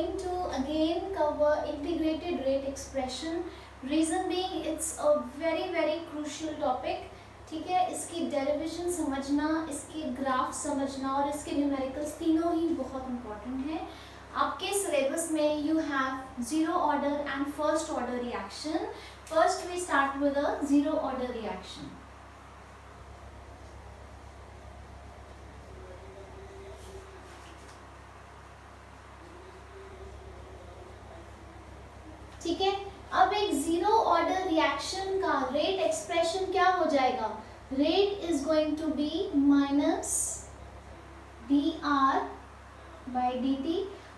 going to again cover integrated rate expression. Reason being it's a very crucial topic. ठीक है, इसकी derivation समझना, इसके ग्राफ समझना और इसके न्यूमेरिकल्स तीनों ही बहुत इंपॉर्टेंट हैं. आपके सिलेबस में you have zero order and first order reaction. First we start with a zero order reaction. ठीक है, अब एक जीरो ऑर्डर रिएक्शन का रेट एक्सप्रेशन क्या हो जाएगा? Rate is going to be minus d r by d t.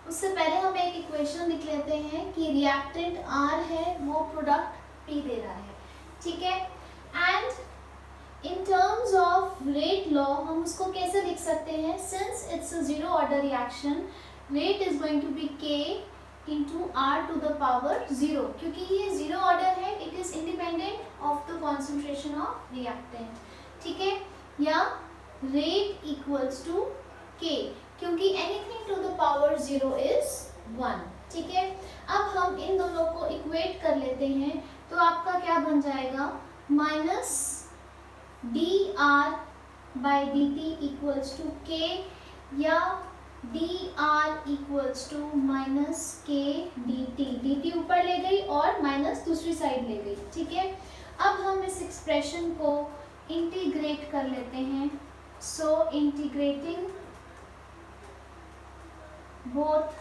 उससे पहले हम एक इक्वेशन लिख लेते हैं कि रिएक्टेंट आर है, वो प्रोडक्ट पी दे रहा है. ठीक है, and in terms of rate law हम उसको कैसे लिख सकते हैं? Since it's a zero order reaction, rate is going to be k into r to the power 0, क्योंकि ये जीरो ऑर्डर है. It is independent of the concentration of reactant. ठीक है, या रेट इक्वल्स टू k, क्योंकि anything to the power 0 is 1. ठीक है, अब हम इन दोनों को इक्वेट कर लेते हैं तो आपका क्या बन जाएगा? Minus d r by d t equals to k, या d r equals to minus k d t. D t ऊपर ले गई और माइनस दूसरी साइड ले गई. ठीक है, अब हम इस एक्सप्रेशन को इंटीग्रेट कर लेते हैं. So integrating both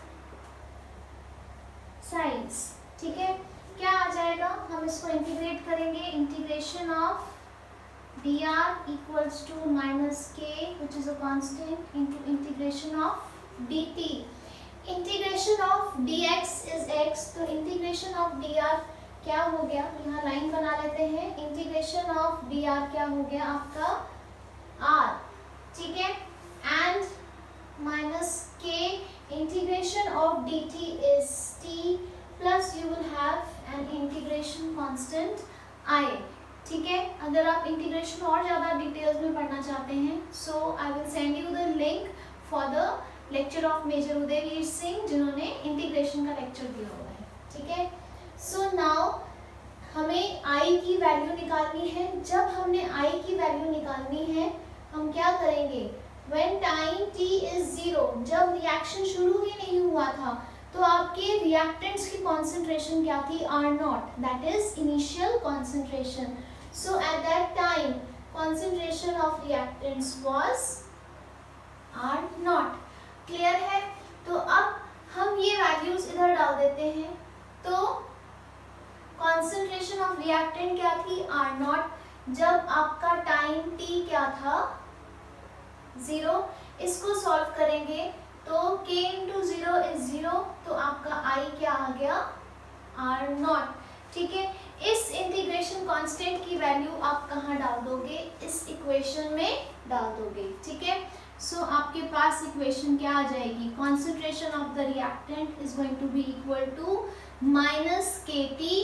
sides. ठीक है, क्या आ जाएगा? हम इसको इंटीग्रेट करेंगे. Integration of dr equals to minus k, which is a constant, into integration of dt. Integration of dx is x, तो integration of dr क्या हो गया? यहाँ लाइन बना लेते हैं. इंटीग्रेशन ऑफ dr क्या हो गया आपका? r. ठीक है, and minus k integration of dt is t, plus you will have an integration constant I. ठीक है, अगर आप इंटीग्रेशन और ज़्यादा डिटेल्स में पढ़ना चाहते हैं, so I will send you the link for the lecture of Major Udayveer Singh, जिन्होंने इंटीग्रेशन का लेक्चर दिया हुआ है. ठीक है, सो नाउ हमें आई की वैल्यू निकालनी है. जब हमने आई की वैल्यू निकालनी है, हम क्या करेंगे? व्हेन टाइम t इज 0, जब रिएक्शन शुरू ही नहीं हुआ था, तो आपके रिएक्टेंट्स की कॉन्सेंट्रेशन क्या थी? R naught, that is initial concentration. So at that time concentration of reactants was R naught. Clear है? तो अब हम ये values इधर डाल देते हैं. तो concentration of reactant क्या थी? R naught. जब आपका time t क्या था? 0. इसको solve करेंगे तो k into 0 is 0, तो आपका I क्या आ गया? R naught. ठीक है, इस इंटीग्रेशन कांस्टेंट की वैल्यू आप कहाँ डाल दोगे? इस इक्वेशन में डाल दोगे. ठीक है, सो आपके पास इक्वेशन क्या आ जाएगी? Concentration of the reactant is going to be equal to minus k t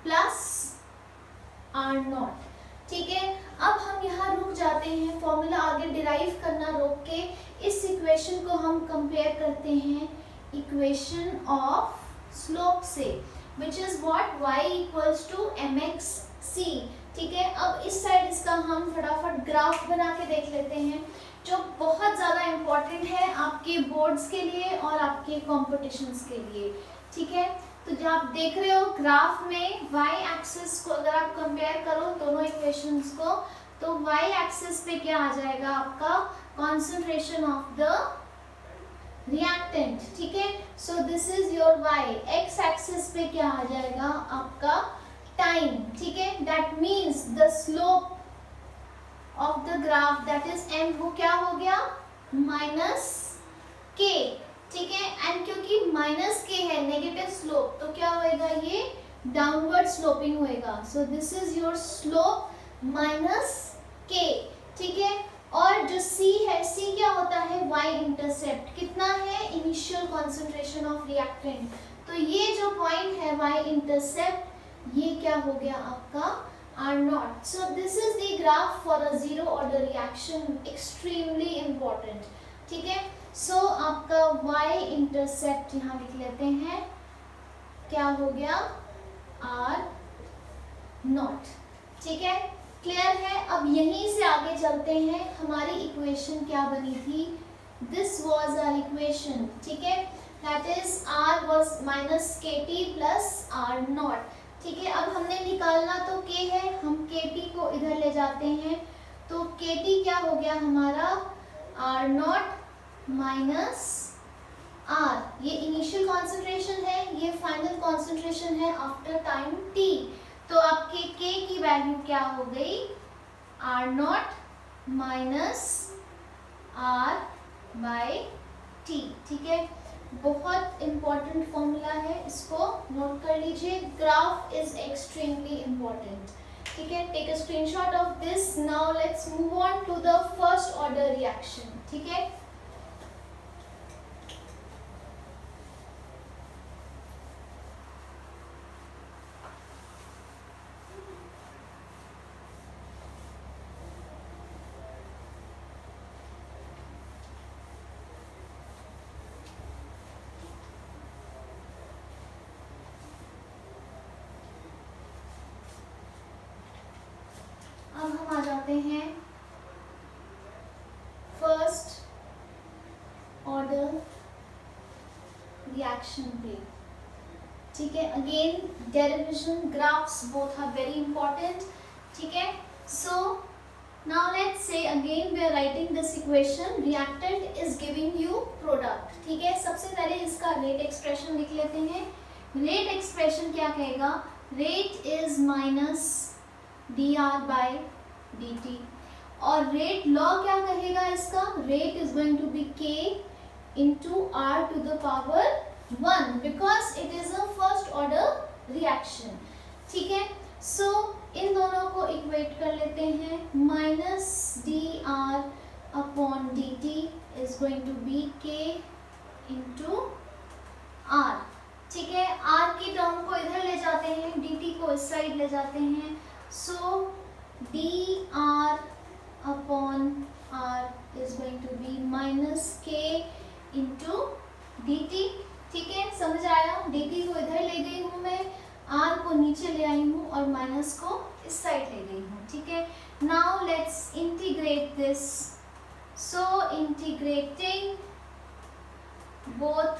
plus r naught. ठीक है, अब हम यहाँ रुक जाते हैं. फॉर्मूला आगे डिराइव करना रोक के इस इक्वेशन को हम कंपेयर करते हैं इक्वेशन ऑफ स्लोप से, which is what? y equals to mx c. ठीक है, अब इस साइड इसका हम फटाफट ग्राफ बना के देख लेते हैं, जो बहुत ज़्यादा इम्पोर्टेंट है आपके बोर्ड्स के लिए और आपके कॉम्पिटिशन्स के लिए. ठीक है, तो जो आप देख रहे हो ग्राफ में y एक्सिस को अगर आप कंपेयर करो दोनों इक्वेशंस को, तो y एक्सिस पे क्या आ जाएगा आपका? Concentration of the reactant. ठीक है, सो this is your y. x axis पे क्या आ जाएगा आपका? टाइम. ठीक है, that means the slope of the graph, that is m, वो क्या हो गया? Minus k. ठीक है, एंड क्योंकि माइनस k है नेगेटिव स्लोप, तो क्या होएगा? ये डाउनवर्ड स्लोपिंग होएगा. सो this is your slope minus k. ठीक है, और जो C है, C क्या होता है? Y intercept. कितना है? Initial concentration of reactant. तो ये जो पॉइंट है Y इंटरसेप्ट, ये क्या हो गया आपका? R naught. So this is the graph for a zero order reaction. Extremely important. ठीक है। सो आपका y इंटरसेप्ट यहाँ लिख लेते हैं, क्या हो गया, r नॉट। ठीक है, क्लियर है। अब यहीं से आगे चलते हैं, हमारी इक्वेशन क्या बनी थी, दिस वॉज आर इक्वेशन, ठीक है, that is r was minus kt plus r naught. ठीक है, अब हमने निकालना तो k है, हम kt को इधर ले जाते हैं, तो kt क्या हो गया हमारा, r नॉट माइनस r, ये इनिशियल कॉन्सेंट्रेशन है, ये फाइनल कॉन्सेंट्रेशन है आफ्टर टाइम t। तो आपके k की वैल्यू क्या हो गई, r naught minus r by t। ठीक है, बहुत इंपॉर्टेंट फॉर्मूला है, इसको नोट कर लीजिए, ग्राफ इज एक्सट्रीमली इंपॉर्टेंट। ठीक है, take a screenshot of this. Now let's move on to the first order reaction. ठीक है, अब हम आ जाते हैं फर्स्ट ऑर्डर रिएक्शन पे। ठीक है, again derivation, graphs both are very important. ठीक है, so now let's say again we are writing this equation, reactant is giving you product. ठीक है, सबसे पहले इसका रेट एक्सप्रेशन लिख लेते हैं। रेट एक्सप्रेशन क्या कहेगा, rate is minus dr by dt, और रेट लॉ क्या कहेगा इसका, rate is going to be k into r to the power 1 because it is a first order reaction. ठीक है, सो इन दोनों को इक्वेट कर लेते हैं, minus dr upon dt is going to be k into r। ठीक है, r की टर्म को इधर ले जाते हैं, dt को इस साइड ले जाते हैं, so dr upon r is going to be minus k into dt। ठीक है, समझ आया, dt को इधर ले गई हूँ मैं, r को नीचे ले आई हूँ और माइनस को इस साइड ले गई हूँ। ठीक है, now let's integrate this, so integrating both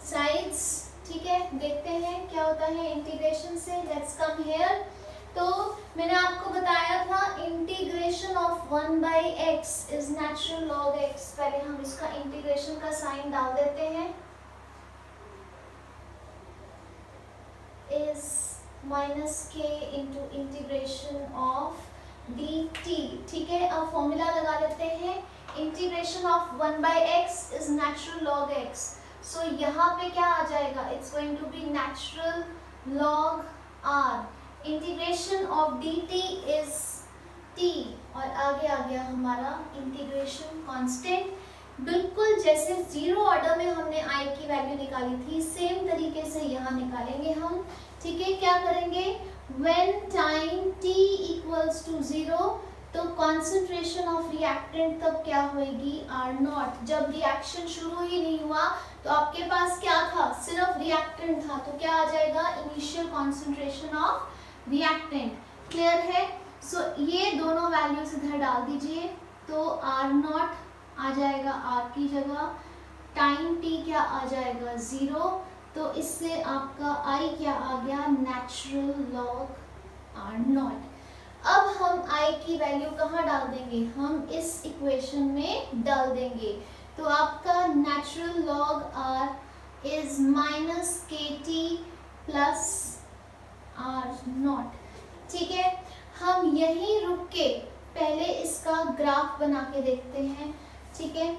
sides. ठीक है, देखते हैं क्या होता है इंटीग्रेशन से। Let's come here. तो मैंने आपको बताया था integration of 1 by x is natural log x. पहले हम इसका इंटीग्रेशन का साइन डाल देते हैं, इज माइनस के into integration of d T. ठीक है, अब फॉर्मूला लगा लेते हैं, integration of 1 by x is natural log x. So यहाँ पे क्या आ जाएगा, it's going to be natural log r, integration of d t is t, और आगे आ गया हमारा इंटीग्रेशन कांस्टेंट। बिल्कुल जैसे जीरो ऑर्डर में हमने आई की वैल्यू निकाली थी, सेम तरीके से यहाँ निकालेंगे हम। ठीक है, क्या करेंगे, when time t equals to 0, तो कॉन्सेंट्रेशन ऑफ रिएक्टेंट तब क्या होगी, आर नॉट। जब रिएक्शन शुरू ही नहीं हुआ तो आपके पास क्या था, सिर्फ रिएक्टेंट था, तो क्या आ जाएगा, initial concentration of reactant. Clear है, सो ये दोनों वैल्यूज इधर डाल दीजिए, तो आर नॉट आ जाएगा आर की जगह, टाइम टी क्या आ जाएगा 0, तो इससे आपका आई क्या आ गया, नेचुरल लॉग आर नॉट। अब हम आई की वैल्यू कहाँ डाल देंगे, हम इस इक्वेशन में डाल देंगे, तो आपका natural log are is minus k t plus r naught. ठीक है, हम यहीं रुक के पहले इसका ग्राफ बना के देखते हैं। ठीक है,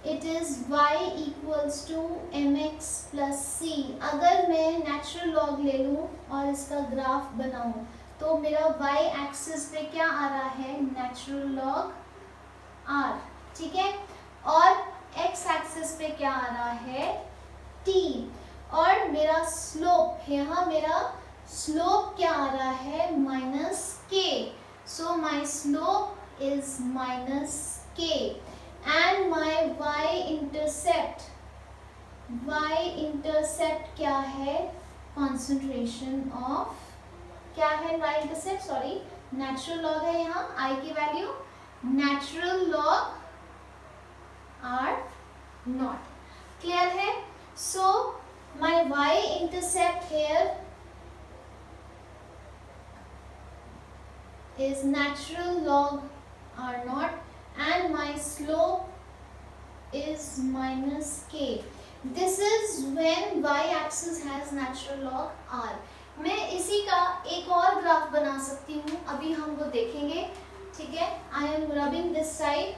it is y equals to mx plus c। अगर मैं नेचुरल लॉग ले लूँ और इसका ग्राफ बनाऊँ, तो मेरा y एक्सिस पे क्या आ रहा है, नेचुरल लॉग r। ठीक है, और x एक्सिस पे क्या आ रहा है, t, और मेरा स्लोप, यहाँ मेरा स्लोप क्या आ रहा है, minus k, so my slope is minus k। And my y intercept क्या है, कॉन्सेंट्रेशन ऑफ, क्या है y intercept, sorry natural log है यहाँ I की value, natural log r naught, clear है। So my y intercept here is natural log r naught and my slope is minus k. This is when y axis has natural log r. मैं इसी का एक और graph बना सकती हूँ, अभी हम वो देखेंगे, ठीक है। I am rubbing this side.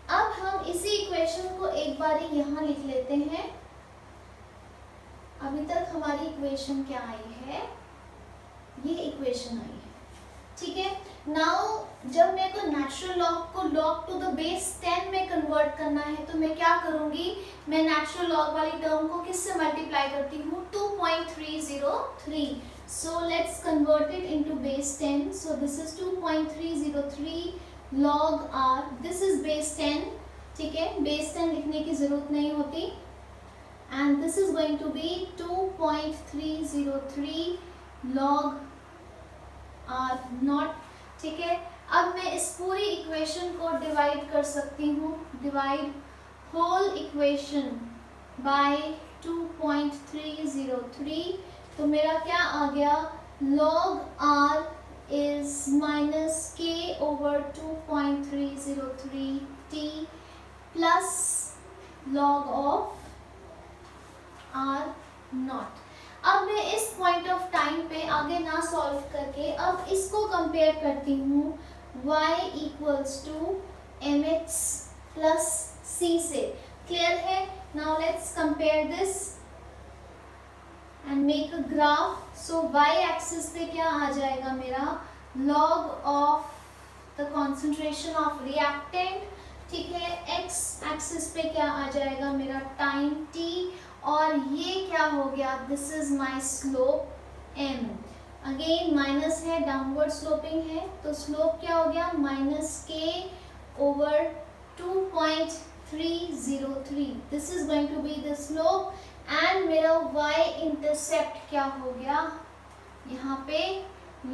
अब हम इसी इक्वेशन को एक बार यहाँ लिख लेते हैं। अभी तक हमारी इक्वेशन क्या आई है, ये इक्वेशन आई है, ठीक है। नाउ जब मेरे को नेचुरल लॉग को लॉग टू द बेस 10 में कन्वर्ट करना है तो मैं क्या करूंगी, मैं नेचुरल लॉग वाली टर्म को किससे मल्टीप्लाई करती हूँ, 2.303। So let's convert it into base 10। So this is 2.303 log r, this is base 10, ठीक है, बेस 10 लिखने की जरूरत नहीं होती, and this is going to be 2.303 log r naught, ठीक है। अब मैं इस पूरी इक्वेशन को डिवाइड कर सकती हूँ, डिवाइड होल इक्वेशन बाय 2.303, तो मेरा क्या आ गया, log r is minus k over 2.303 t plus log of r naught। अब मैं इस पॉइंट ऑफ टाइम पे आगे ना सॉल्व करके अब इसको कंपेयर करती हूँ y equals to mx plus c से, क्लियर है। Now let's compare this and make a graph. So y axis पे क्या आ जाएगा मेरा, log of the concentration of reactant, ठीक है। x एक्सिस पे क्या आ जाएगा मेरा, टाइम t, और ये क्या हो गया, this is my slope m, again minus है, डाउनवर्ड स्लोपिंग है, तो स्लोप क्या हो गया, minus k over 2.303, this is going to be the slope, and मेरा y इंटरसेप्ट क्या हो गया, यहाँ पे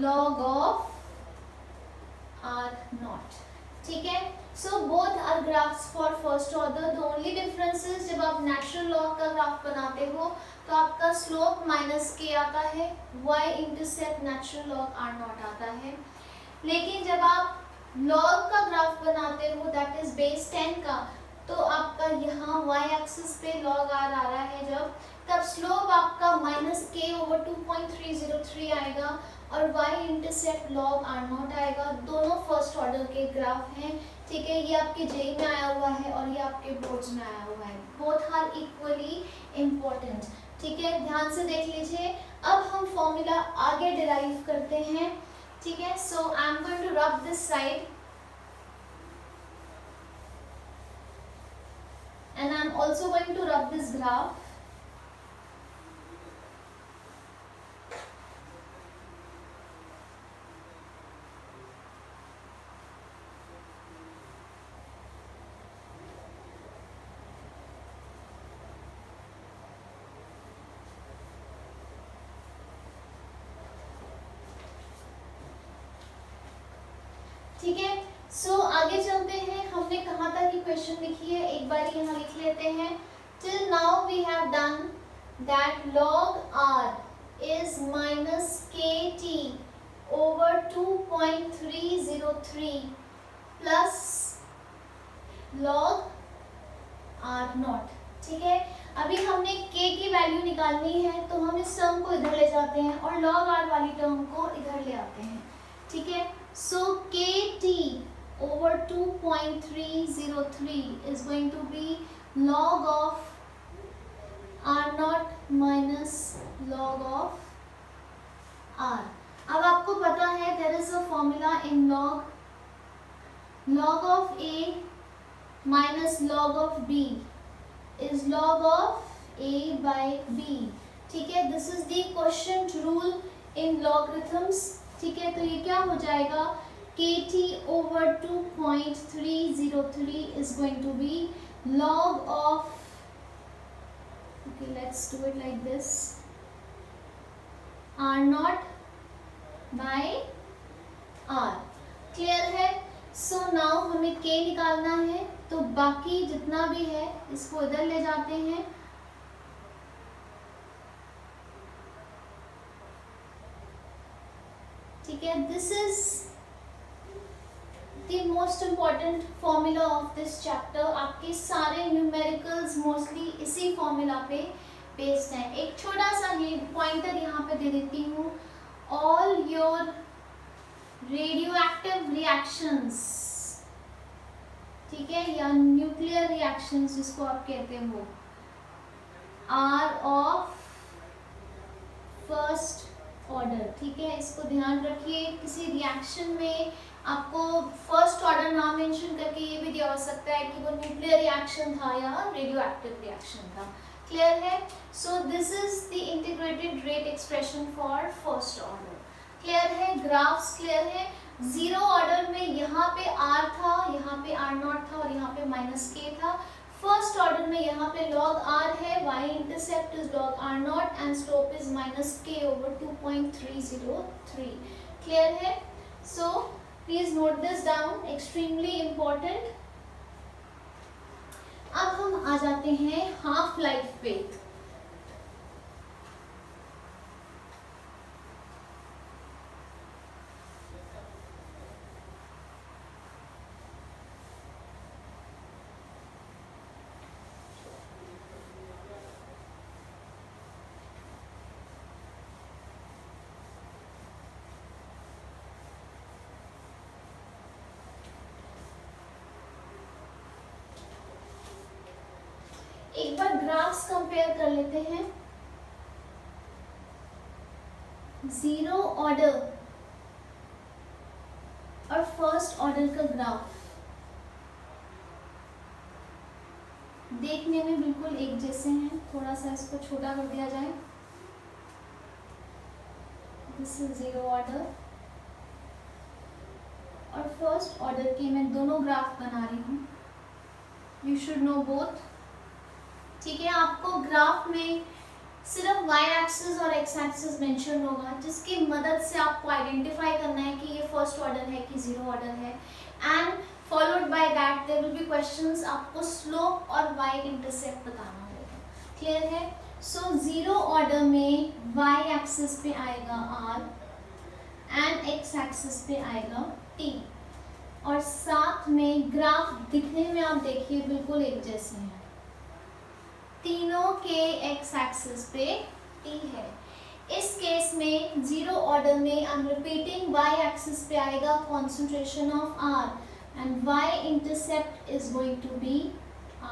log ऑफ r naught, ठीक है। So both are graphs for first order, the only difference is जब आप नेचुरल लॉग का ग्राफ बनाते हो तो आपका स्लोप माइनस के आता है, y intercept natural log r not आता है। लेकिन जब आप लॉग का ग्राफ बनाते हो दैट इज बेस 10 का, तो आपका यहाँ y एक्सिस पे log r आ रहा है जब, तब स्लोप आपका माइनस के ओवर 2.303 आएगा और y intercept log r not आएगा। दोनों फर्स्ट ऑर्डर के ग्राफ हैं, ठीक है। ये आपके जेई में आया हुआ है और ये आपके बोर्ड्स में आया हुआ है, बोथ आर इक्वली इम्पोर्टेंट, ठीक है, ध्यान से देख लीजिए। अब हम फॉर्मूला आगे डिराइव करते हैं, ठीक है। So I am going to rub this side and I am also going to rub this graph. ठीक है, सो आगे चलते हैं। हमने कहाँ तक इक्वेशन लिखी है एक बार यहाँ लिख लेते हैं। Till now we have done that log r is minus kt over 2.303 plus log r naught, ठीक है। अभी हमने k की वैल्यू निकालनी है तो हम इस टर्म को इधर ले जाते हैं और log r वाली टर्म को इधर ले आते हैं, ठीक है। So kt over 2.303 is going to be log of r naught minus log of r। अब आपको पता है there is a formula in log of a minus log of b is log of a by b, ठीक है, this is the quotient rule in logarithms. ठीक है, तो ये क्या हो जाएगा, kt over 2.303 is going to be log of, okay let's do it like this, r naught by r। Clear है? सो नाउ हमें k निकालना है, तो बाकी जितना भी है इसको इधर ले जाते हैं। ठीक है, this is the most important formula of this chapter. आपके सारे न्यूमेरिकल्स मोस्टली इसी फॉर्मूला पे बेस्ड हैं। एक छोटा सा ये पॉइंटर यहाँ पे दे देती हूँ, ऑल योर रेडियोएक्टिव रिएक्शंस, ठीक है, या न्यूक्लियर रिएक्शंस जिसको आप कहते हैं, वो आर ऑफ फर्स्ट ऑर्डर। ठीक है, इसको ध्यान रखिए। किसी रिएक्शन में आपको फर्स्ट ऑर्डर नाम मेंशन करके ये भी दिया हो सकता है कि वो न्यूक्लियर रिएक्शन था या रेडियो एक्टिव रिएक्शन था। क्लियर है? सो this is the integrated rate expression for first order. Clear है? ग्राफ्स क्लियर है? जीरो ऑर्डर में यहाँ पे आर था, यहाँ पे आर नॉट था और यहाँ पे माइनस के था। फर्स्ट ऑर्डर में यहाँ पे लॉग आर है, y intercept is log r naught and slope is minus k over 2.303। Clear है? So please note this down, extremely important. अब हम आ जाते हैं हाफ लाइफ पे। एक बार ग्राफ्स कंपेयर कर लेते हैं। जीरो ऑर्डर और फर्स्ट ऑर्डर का ग्राफ देखने में बिल्कुल एक जैसे हैं। थोड़ा सा इसको छोटा कर दिया जाए। दिस इज जीरो ऑर्डर और फर्स्ट ऑर्डर के मैं दोनों ग्राफ बना रही हूँ। You should know both. ठीक है, आपको ग्राफ में सिर्फ y एक्सिस और x एक्सिस मेंशन होगा, जिसकी मदद से आपको आइडेंटिफाई करना है कि ये फर्स्ट ऑर्डर है कि जीरो ऑर्डर है। And followed by that there will be questions, आपको स्लोप और y इंटरसेप्ट बताना होगा। क्लियर है? सो जीरो ऑर्डर में y एक्सिस पे आएगा r एंड x एक्सिस पे आएगा t, और साथ में ग्राफ दिखने में आप देखिए बिल्कुल एक जैसे हैं। तीनों के x एक्सिस पे t है। इस केस में जीरो ऑर्डर में I am repeating y axis पे आएगा concentration of r and y intercept is going to be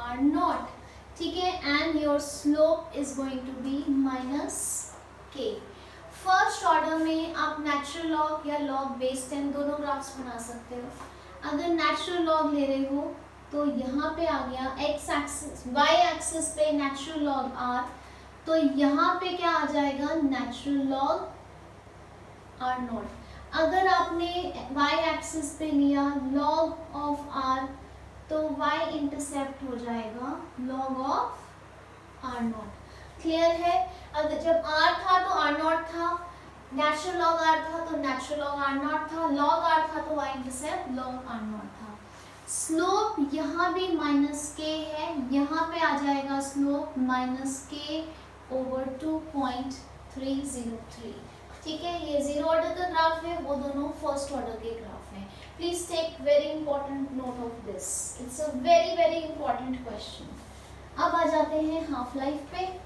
r naught. ठीक है, and your slope is going to be minus k। First order में आप natural log या log base 10 दोनों graphs बना सकते हो। अगर नेचुरल लॉग ले रहे हो तो यहाँ पे आ गया x एक्सिस, y एक्सिस पे नेचुरल लॉग r, तो यहाँ पे क्या आ जाएगा, नेचुरल लॉग r नॉट। अगर आपने y एक्सिस पे लिया लॉग ऑफ r, तो y इंटरसेप्ट हो जाएगा log of r not. Clear है? अगर जब r था तो r नॉट था, नेचुरल लॉग r था तो नेचुरल लॉग r नॉट था, लॉग r था तो y intercept log r not था। स्लोप यहाँ भी माइनस के है, यहाँ पे आ जाएगा स्लोप माइनस के ओवर 2.303। ठीक है, ये जीरो ऑर्डर का ग्राफ है, वो दोनों फर्स्ट ऑर्डर के ग्राफ हैं। Please take very important note of this, it's a very very important question. अब आ जाते हैं हाफ लाइफ पे।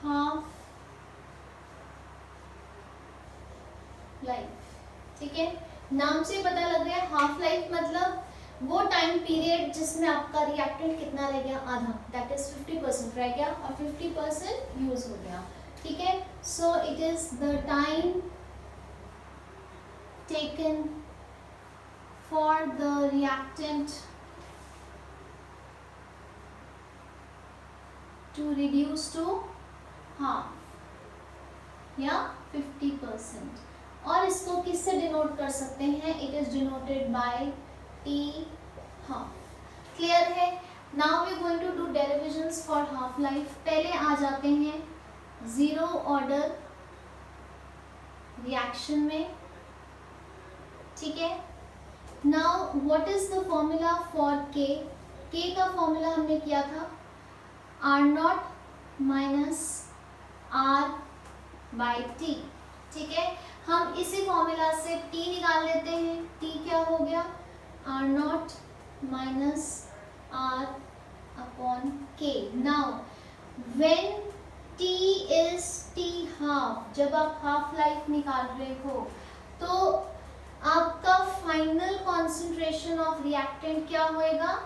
हाफ लाइफ, ठीक है, नाम से पता लग रहा है हाफ लाइफ मतलब वो टाइम पीरियड जिसमें आपका रिएक्टेंट कितना रह गया, आधा, दैट इज 50% रह गया और 50% यूज हो गया, ठीक है। So it is the time taken for the reactant to reduce to half या 50%। और इसको किससे डिनोट कर सकते हैं, it is denoted by t half. Clear है। Now we going to do derivations for half life. पहले आ जाते हैं जीरो ऑर्डर रिएक्शन में, ठीक है। Now what is the formula for k, k का फॉर्मूला हमने किया था r naught minus r by t, ठीक है। हम इसी फॉर्मूला से टी निकाल लेते हैं, टी क्या हो गया, r naught minus r upon k. Now when t is t half, जब आप हाफ लाइफ निकाल रहे हो तो आपका फाइनल कॉन्सेंट्रेशन ऑफ रिएक्टेंट क्या होएगा,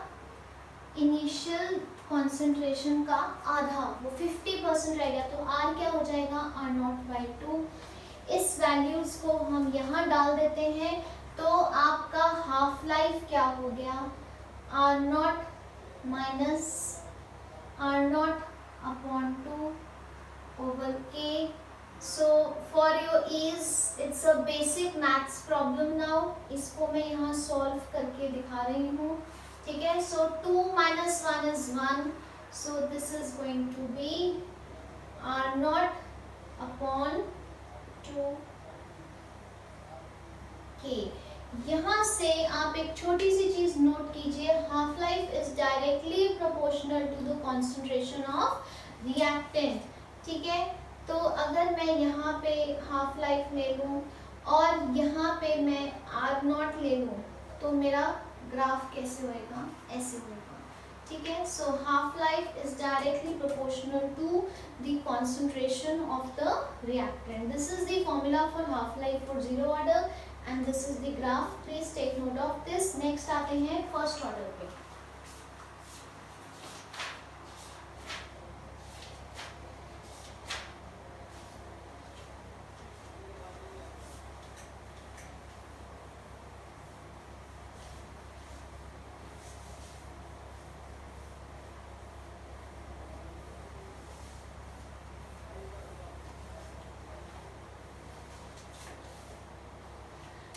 इनिशियल कॉन्सेंट्रेशन का आधा, वो 50% रह गया, तो आर क्या हो जाएगा, आर नॉट बाई 2। इस वैल्यूज को हम यहाँ डाल देते हैं तो आपका हाफ लाइफ क्या हो गया, r naught minus r naught upon 2 over k. So for your ease it's a basic maths problem. Now इसको मैं यहाँ सॉल्व करके दिखा रही हूँ, ठीक है। सो 2 minus 1 is 1, so this is going to be r naught upon 2 k। यहाँ से आप एक छोटी सी चीज नोट कीजिए, half life is directly proportional to the concentration of reactant, ठीक है। तो अगर मैं यहाँ पे हाफ लाइफ ले लूँ और यहाँ पे मैं आर नॉट ले लूँ तो मेरा ग्राफ कैसे होएगा, ऐसे होएगा, ठीक है। So half life is directly proportional to the concentration of the reactant. This is the formula for half life for zero order and this is the graph, please take note of this. Next आते हैं first order पे।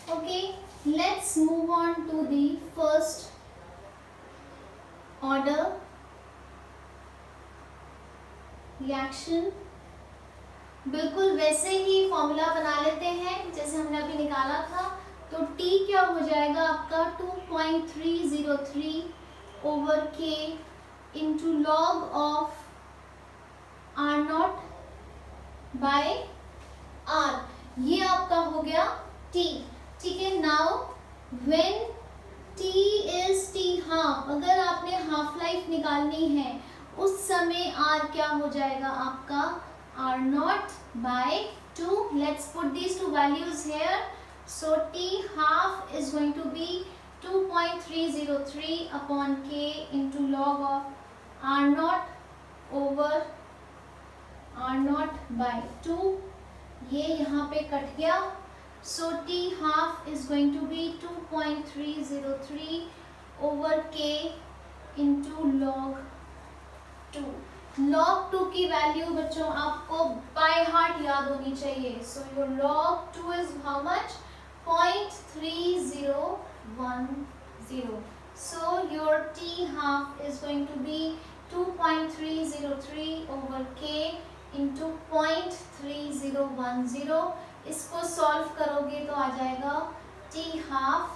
Okay, let's move on to the first order reaction। बिल्कुल वैसे ही formula बना लेते हैं जैसे हमने अभी निकाला था। तो T क्या हो जाएगा आपका 2.303 over K into log of R not by R, ये आपका हो गया T, ठीक है। Now when T is T half, अगर आपने हाफ लाइफ निकालनी है उस समय R क्या हो जाएगा आपका, R not by 2। Let's put these two values here. So T half is going to be 2.303 upon K into log of R not over R not by 2। ये यहाँ पे कट गया। So T half is going to be 2.303 over K into log 2। log 2 की value बच्चों आपको by heart याद होनी चाहिए। So your log 2 is how much, 0.3010। So your T half is going to be 2.303 over K into 0.3010। इसको solve करोगे तो आ जाएगा T half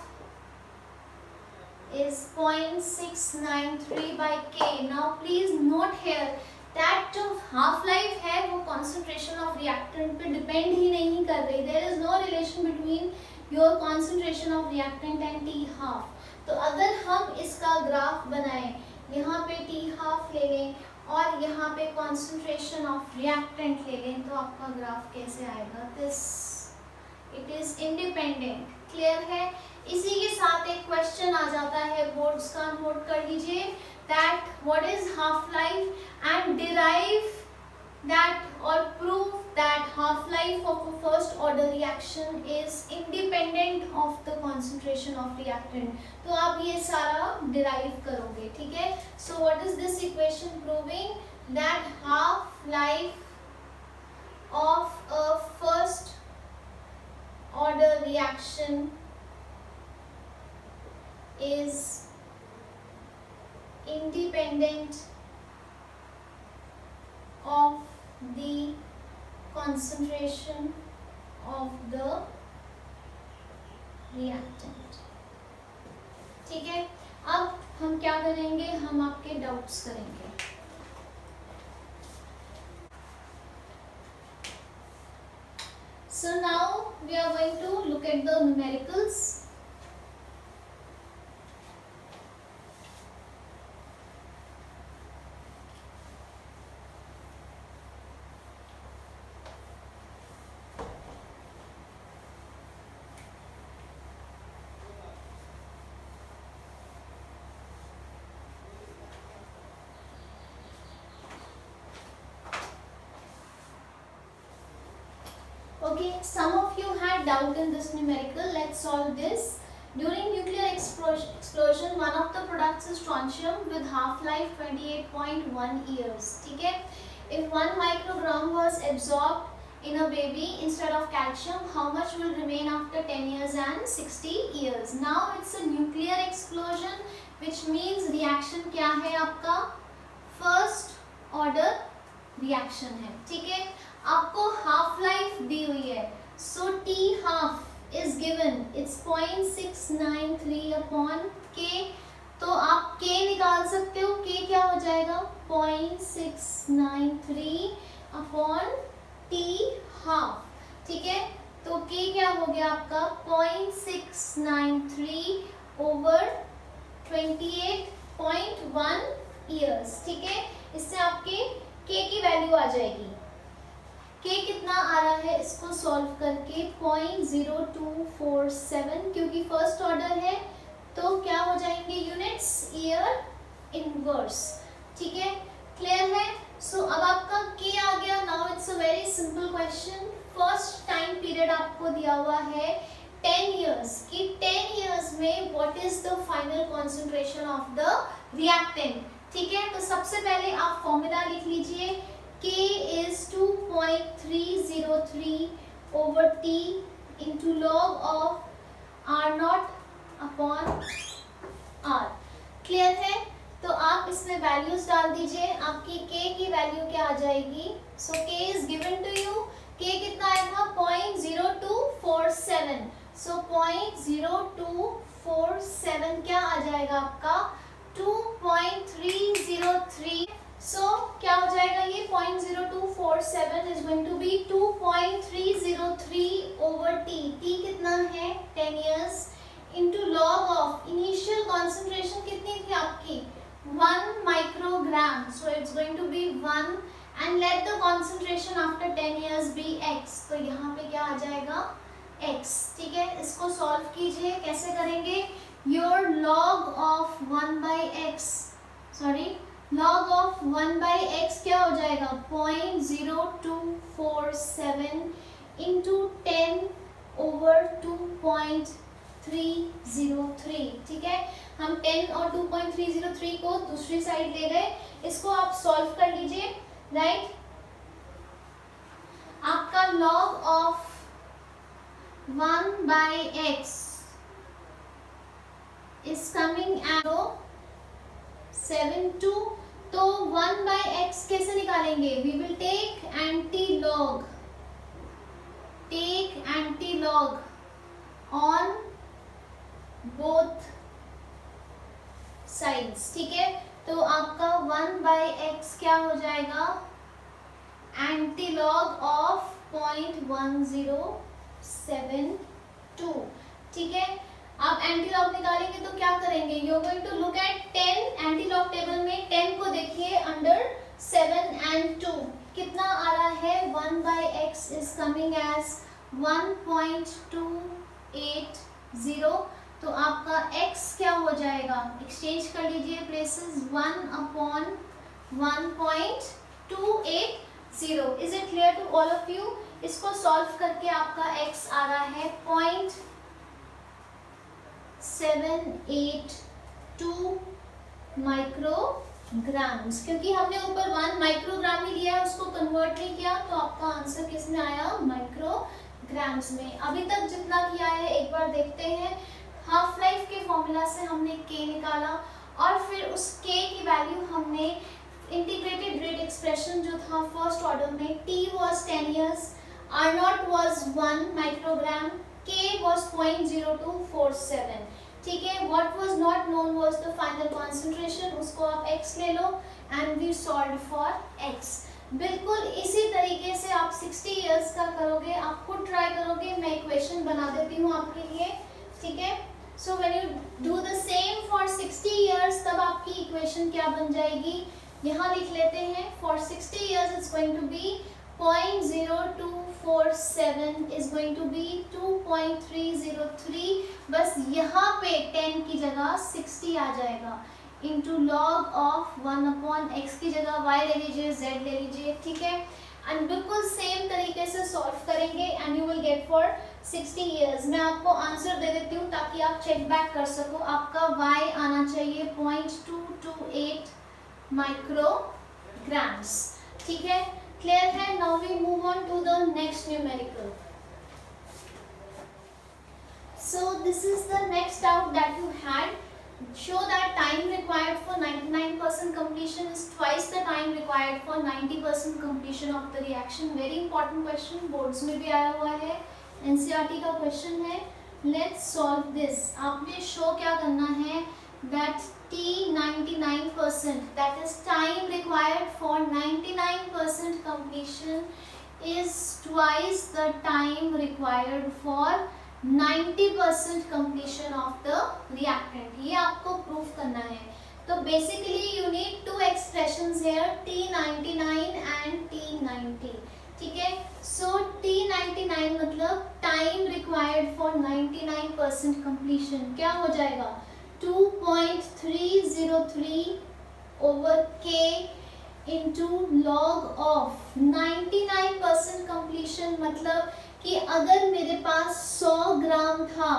is 0.693 by K। Now please note here that जो हाफ लाइफ है वो कॉन्सेंट्रेशन ऑफ रिएक्टेंट पे depend ही नहीं कर रही। There is no relation between your concentration of reactant and T half. तो अगर हम इसका ग्राफ बनाएं, यहाँ पे T हाफ ले लें और यहाँ पे कॉन्सेंट्रेशन ऑफ रिएक्टेंट ले लें तो आपका ग्राफ कैसे आएगा, this it is independent. Clear है। इसी के साथ एक क्वेश्चन आ जाता है वो उसका नोट कर लीजिए, that what is half life and derive that और prove that half life of a first order reaction is independent of the concentration of reactant. तो आप ये सारा derive करोगे, ठीक है. So what is this equation proving? That half life of a first order reaction is independent of the concentration of the reactant. ठीक है. अब हम क्या करेंगे, हम आपके डाउट्स करेंगे. So now we are going to look at the numericals. Okay, some of you had doubt in this numerical. Let's solve this. During nuclear explosion, one of the products is strontium with half-life 28.1 years. ठीक है? If 1 microgram was absorbed in a baby instead of calcium, how much will remain after 10 years and 60 years? Now it's a nuclear explosion, which means reaction क्या है आपका? First order reaction है. ठीक है? आपको half life दी हुई है, so t half is given, it's 0.693 upon k. तो आप के निकाल सकते हो, के क्या हो जाएगा 0.693 अपॉन टी हाफ. ठीक है, तो के क्या हो गया आपका 0.693 ओवर 28.1 ईयर्स. ठीक है, इससे आपके के की वैल्यू आ जाएगी. के कितना आ रहा है इसको सॉल्व करके 0.0247, क्योंकि फर्स्ट ऑर्डर है तो क्या हो जाएंगे यूनिट्स ईयर इनवर्स. ठीक है, क्लियर है. सो अब आपका के आ गया. Now it's a very simple question. First time period आपको दिया हुआ है 10 इयर्स कि 10 इयर्स में what is the final concentration of the reactant. ठीक है, तो सबसे पहले आप फॉर्मूला लिख लीजिए. K is 2.303 over T into log of R naught upon R. Clear है. तो आप इसमें वैल्यूज डाल दीजिए. आपकी K की वैल्यू क्या आ जाएगी. सो K is given to you. K कितना आएगा 0.0247. सो 0.0247 क्या आ जाएगा आपका 2.303. सो क्या हो जाएगा ये 0.0247 is going to be 2.303 over T. T कितना है 10 years into log of initial concentration कितनी थी आपकी 1 microgram. So it's going to be 1 and let the concentration after 10 years be x. तो यहाँ पे क्या आ जाएगा x. ठीक है, इसको सॉल्व कीजिए. कैसे करेंगे. Your log of 1/x, sorry log of 1/x क्या हो जाएगा 0.0247 into 10 over 2.303. ठीक है, हम 10 और 2.303 को दूसरी साइड ले गए. इसको आप सॉल्व कर लीजिए. राइट, आपका log of 1/x is coming at 72. तो 1/x कैसे निकालेंगे. We will take anti log on both sides. ठीक है, तो आपका 1/x क्या हो जाएगा एंटी लॉग ऑफ 0.1072. ठीक है, आप एंटी लॉग निकालेंगे तो क्या करेंगे. You are going to look at 10. Anti log table में 10 को देखिए अंडर 7 and 2 कितना आ रहा है 1/x इज कमिंग एज 1.280. तो आपका x क्या हो जाएगा जाएगा, एक्सचेंज कर लीजिए places, 1/1.280. Is it clear to all of you? इसको सॉल्व करके आपका x आ रहा है 0.782 माइक्रोग्राम्स, क्योंकि हमने ऊपर 1 माइक्रोग्राम ही लिया है, उसको कन्वर्ट नहीं किया, तो आपका आंसर किस में आया? माइक्रोग्राम्स में. अभी तक जितना किया है एक बार देखते हैं. हाफ लाइफ के फॉर्मूला से हमने k निकाला और फिर उस k की वैल्यू हमने इंटीग्रेटेड रेट एक्सप्रेशन जो था फर्स्ट ऑर्डर में, t was 10 years, r0 was 1 microgram, k was 0.0247. ठीक है. What was not known was the final concentration, उसको आप x ले लो and we solve for x. बिल्कुल इसी तरीके से आप 60 इयर्स का करोगे, आप खुद ट्राई करोगे. मैं इक्वेशन बना देती हूँ आपके लिए. ठीक है. So when you do the same for 60 years, तब आपकी इक्वेशन क्या बन जाएगी? यहाँ लिख लेते हैं. For 60 years it's going to be 0.0247 is going to be 2.303. बस यहाँ पे 10 की जगह 60 आ जाएगा, इंटू लॉग ऑफ 1/x की जगह y ले लीजिए, z ले लीजिए. ठीक है. एंड बिल्कुल सेम तरीके से सॉल्व करेंगे and you will get for 60 years. मैं आपको आंसर दे देती हूँ ताकि आप चेक बैक कर सको. आपका y आना चाहिए 0.228 माइक्रोग्राम्स. ठीक है. क्लियर है? Now we move on to the next numerical. So this is the next doubt that you had. Show that time required for 99% completion is twice the time required for 90% completion of the reaction. Very important question, boards में भी आया हुआ है, NCERT का question है. Let's solve this. आपने show क्या करना है? That T99%, that is time required for 99% completion, is twice the time required for 90% completion of the reactant. ये आपको प्रूफ करना है. तो basically you need two expressions here, T99 and T90. ठीक है. So T99 मतलब time required for 99% completion क्या हो जाएगा? 2.303 over k into log of 99% completion. मतलब कि अगर मेरे पास 100 ग्राम था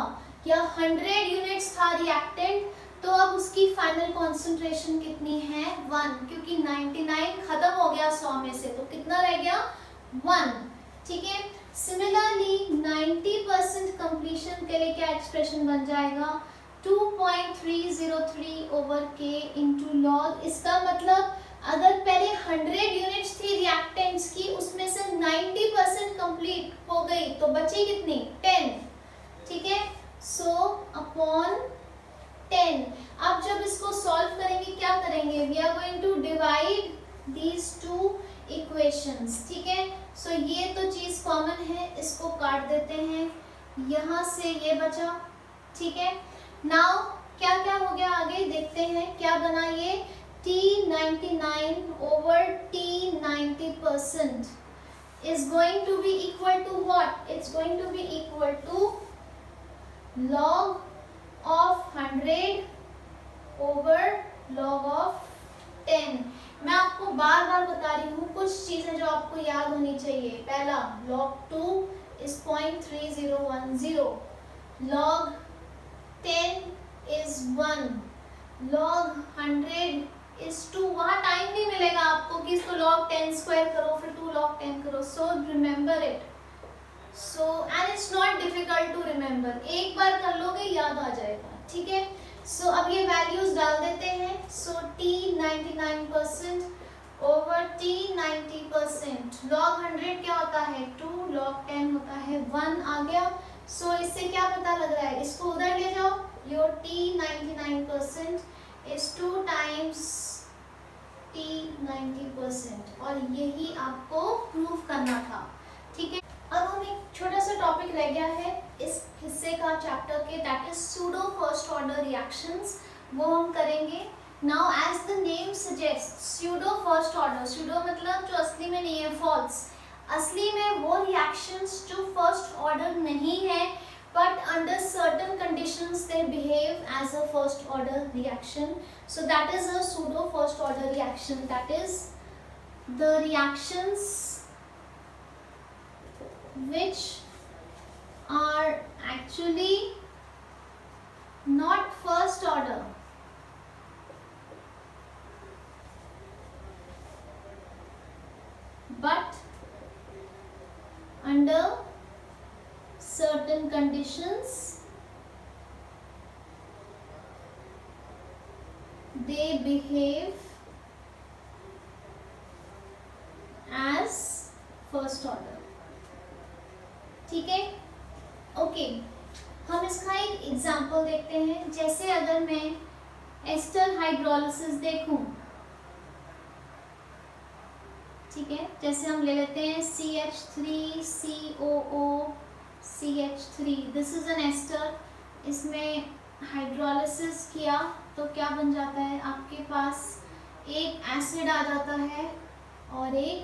या 100 यूनिट्स था रिएक्टेंट, तो अब उसकी फाइनल कॉन्सेंट्रेशन कितनी है? 1, क्योंकि 99 खत्म हो गया 100 में से, तो कितना रह गया? 1. ठीक है. सिमिलरली 90% कंप्लीशन के लिए क्या एक्सप्रेशन बन जाएगा? 2.303 over k into log. इसका मतलब अगर पहले 100 यूनिट्स थी रिएक्टेंट्स की, उसमें से 90% कंप्लीट हो गई, तो बची कितनी? 10. ठीक है. So upon 10. अब जब इसको सॉल्व करेंगे क्या करेंगे? We are going to divide these two equations. ठीक है. सो ये तो चीज कॉमन है, इसको काट देते हैं. यहाँ से ये बचा. ठीक है. नाउ क्या क्या हो गया आगे देखते हैं. क्या बना ये? T99 over T90% is going to be equal to what? It's going to be equal to log of 100 over log of 10. मैं आपको बार बार बता रही हूँ कुछ चीजें जो आपको याद होनी चाहिए. पहला, log 2 is 0.3010, log 10 is 1, log 100 is 2. वहाँ टाइम नहीं मिलेगा आपको कि इसको log 10 स्क्वायर करो फिर 2 log 10 करो. So remember it. So and it's not difficult to remember. एक बार कर लोगे याद आ जाएगा. ठीक है. So अब ये वैल्यूज डाल देते हैं. So T99% over T90%. log 100 क्या होता है? 2, log 10 होता है 1. आ गया. So इससे क्या पता लग रहा है? इसको उधर ले जाओ. Your T99% is 2 times T90%, और यही आपको प्रूफ करना था. ठीक है. अब हम एक छोटा सा टॉपिक रह गया है इस हिस्से का चैप्टर के, that is pseudo first order reactions. वो हम करेंगे. Now as the name suggest, pseudo first order. Pseudo मतलब जो असली में नहीं है, फॉल्स. असली में वो रिएक्शंस जो फर्स्ट ऑर्डर नहीं है but under certain conditions they behave as a first order reaction. So that is a pseudo first order reaction. That is the reactions which are actually not first order, but under certain conditions they behave as first order. ठीक है, okay हम इसका एक example देखते हैं. जैसे अगर मैं एस्टर हाइड्रोलिसिस देखूं, ठीक है, जैसे हम ले लेते हैं CH3COO CH3, this is an ester. इसमें हाइड्रोलिसिस किया तो क्या बन जाता है, आपके पास एक एसिड आ जाता है और एक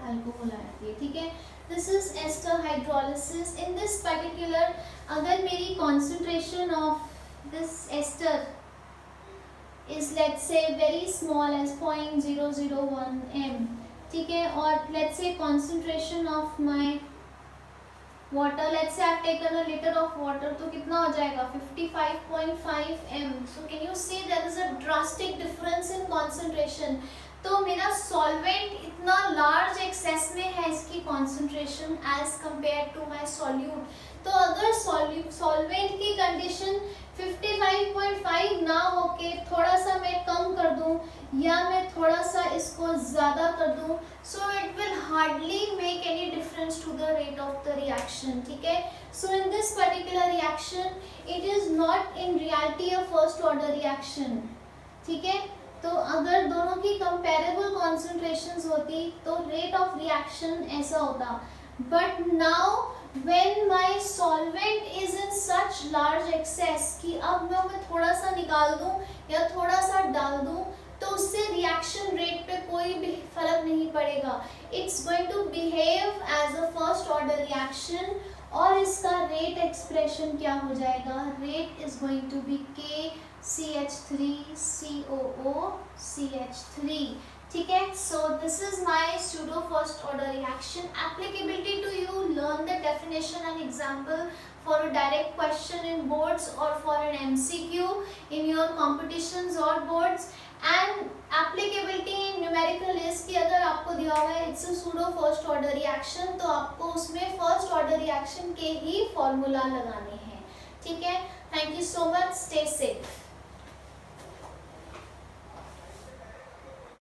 अल्कोहल आ जाती है. ठीक है, this is ester hydrolysis. In this particular अगर मेरी concentration of this ester is let's say very small as 0.001 m, ठीक है, और let's say concentration of my water, let's say I have taken a litre of water, तो कितना हो जाएगा 55.5 m. So can you see there is a drastic difference in concentration. तो मेरा solvent इतना लार्ज एक्सेस में है इसकी concentration as compare to my solute. तो अगर सॉल्वेंट की कंडीशन 55.5 ना होके थोड़ा सा मैं कम कर दूं या मैं थोड़ा सा इसको ज़्यादा कर दूं, so it will hardly make any difference to the rate of the reaction. ठीक है, so in this particular reaction it is not in reality a first order reaction. ठीक है, तो अगर दोनों की कंपेरेबल कॉन्सेंट्रेशंस होती तो रेट ऑफ रिएक्शन ऐसा होता. But now when my solvent is in such large excess कि अब मैं थोड़ा सा निकाल दूं या थोड़ा सा डाल दूं तो उससे रिएक्शन रेट पे कोई भी फर्क नहीं पड़ेगा. It's going to behave as a first order reaction और इसका रेट एक्सप्रेशन क्या हो जाएगा, rate is going to be KCH3COO CH3. ठीक है, सो this is my pseudo first order reaction. Applicability to you, learn the definition and example for a direct question in boards or for an MCQ in your competitions or boards. And applicability in numerical is कि अगर आपको दिया हुआ है it's a pseudo first order reaction तो आपको उसमें first order reaction के ही फॉर्मूला लगाने हैं. ठीक है, thank you so much, stay safe.